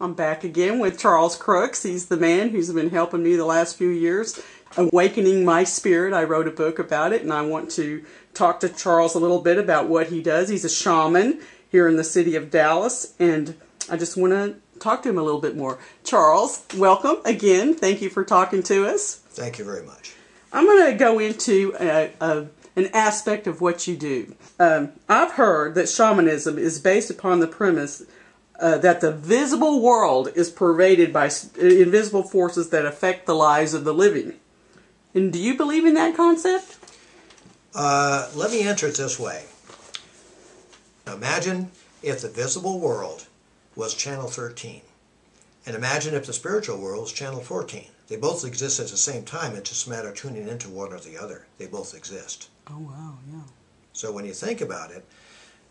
I'm back again with Charles Crooks. He's the man who's been helping me the last few years. Awakening My Spirit. I wrote a book about it, and I want to talk to Charles a little bit about what he does. He's a shaman here in the city of Dallas, and I just want to talk to him a little bit more. Charles, welcome again. Thank you for talking to us. Thank you very much. I'm going to go into an aspect of what you do. I've heard that shamanism is based upon the premise that the visible world is pervaded by invisible forces that affect the lives of the living. And do you believe in that concept? Let me answer it this way. Imagine if the visible world was channel 13. And imagine if the spiritual world was channel 14. They both exist at the same time. It's just a matter of tuning into one or the other. They both exist. Oh, wow, yeah. So when you think about it,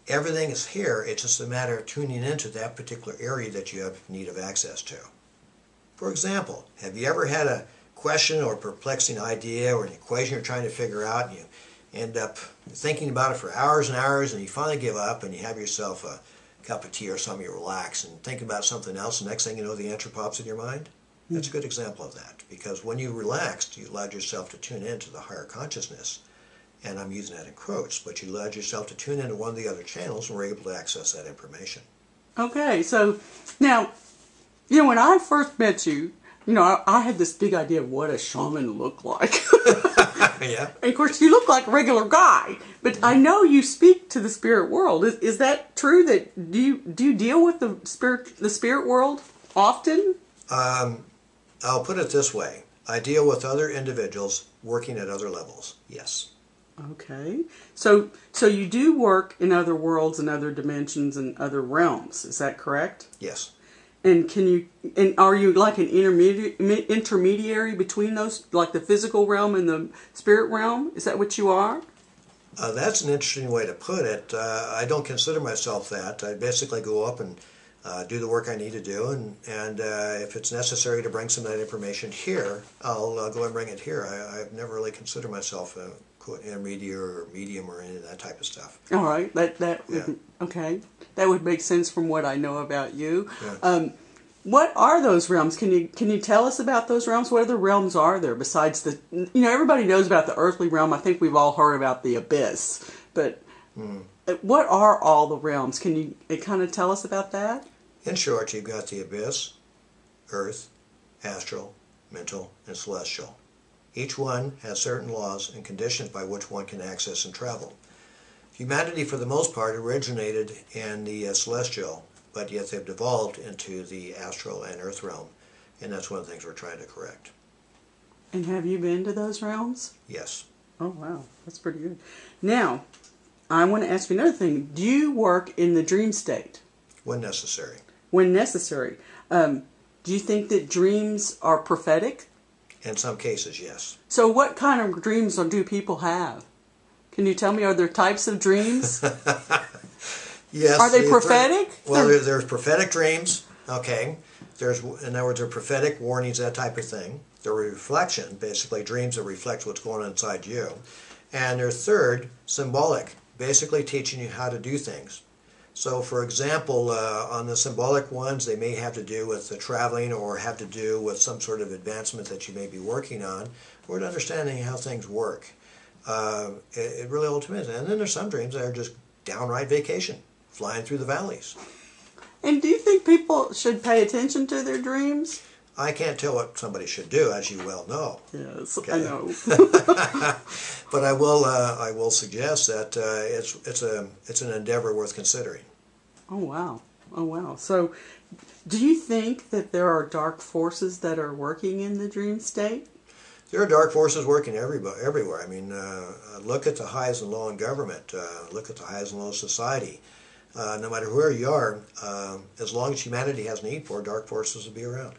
everything is here. It's just a matter of tuning into that particular area that you have need of access to. For example, have you ever had a question or perplexing idea or an equation you're trying to figure out, and you end up thinking about it for hours and hours, and you finally give up and you have yourself a cup of tea or something, you relax and think about something else, and next thing you know, the answer pops in your mind? That's a good example of that, because when you relaxed, you allowed yourself to tune into the higher consciousness, and I'm using that in quotes, but you allowed yourself to tune into one of the other channels and were able to access that information. Okay, so now, when I first met you, I had this big idea of what a shaman looked like. Yeah. And of course, you look like a regular guy, but I know you speak to the spirit world. Is that true? That do you deal with the spirit world often? I'll put it this way. I deal with other individuals working at other levels. Yes. Okay. So you do work in other worlds and other dimensions and other realms. Is that correct? Yes. And are you like an intermediary between those, like the physical realm and the spirit realm? Is that what you are? That's an interesting way to put it. I don't consider myself that. I basically go up and do the work I need to do, and if it's necessary to bring some of that information here, I'll go and bring it here. I've never really considered myself a quote intermediary or medium or any of that type of stuff. All right, okay, that would make sense from what I know about you. Yeah. What are those realms? Can you tell us about those realms? What other realms are there besides the? Everybody knows about the earthly realm. I think we've all heard about the abyss, but. What are all the realms? Can you kind of tell us about that? In short, you've got the abyss, earth, astral, mental, and celestial. Each one has certain laws and conditions by which one can access and travel. Humanity, for the most part, originated in the celestial, but yet they've devolved into the astral and earth realm, and that's one of the things we're trying to correct. And have you been to those realms? Yes. Oh, wow. That's pretty good. Now, I want to ask you another thing. Do you work in the dream state? When necessary. When necessary. Do you think that dreams are prophetic? In some cases, yes. So what kind of dreams do people have? Can you tell me, are there types of dreams? Yes. Are they prophetic? There's prophetic dreams, okay. In other words, they're prophetic warnings, that type of thing. They're reflection, basically dreams that reflect what's going on inside you. And they're third, symbolic, basically teaching you how to do things. So, for example, on the symbolic ones, they may have to do with the traveling or have to do with some sort of advancement that you may be working on, or understanding how things work. It really all depends. And then there's some dreams that are just downright vacation, flying through the valleys. And do you think people should pay attention to their dreams? I can't tell what somebody should do, as you well know. Yes, okay. I know. But I will suggest that it's an endeavor worth considering. Oh wow! Oh wow! So, do you think that there are dark forces that are working in the dream state? There are dark forces working everywhere. I mean, look at the highs and lows in government. Look at the highs and lows of society. No matter where you are, as long as humanity has need for, dark forces will be around.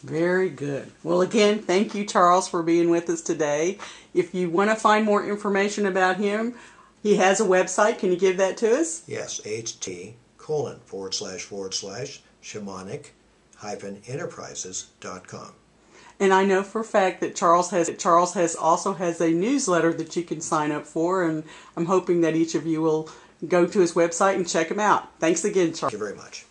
Very good. Well, again, thank you, Charles, for being with us today. If you want to find more information about him, he has a website. Can you give that to us? Yes, ht://shamanic-enterprises.com. And I know for a fact that Charles also has a newsletter that you can sign up for, and I'm hoping that each of you will go to his website and check him out. Thanks again, Charles. Thank you very much.